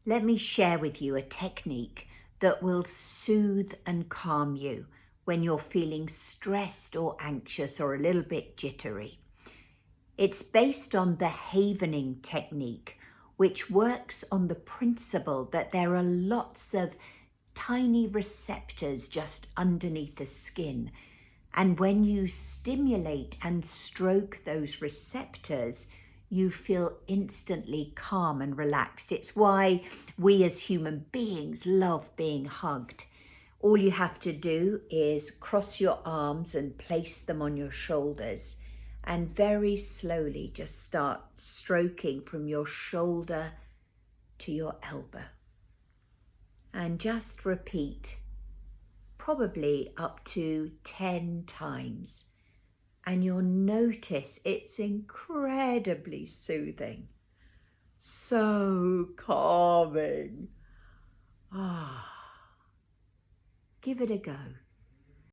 let me share with you a technique that will soothe and calm you when you're feeling stressed or anxious or a little bit jittery. It's based on the havening technique, which works on the principle that there are lots of tiny receptors just underneath the skin. And when you stimulate and stroke those receptors, you feel instantly calm and relaxed. It's why we as human beings love being hugged. All you have to do is cross your arms and place them on your shoulders, and very slowly just start stroking from your shoulder to your elbow. And just repeat, probably up to 10 times. And you'll notice it's incredibly soothing, so calming. Give it a go.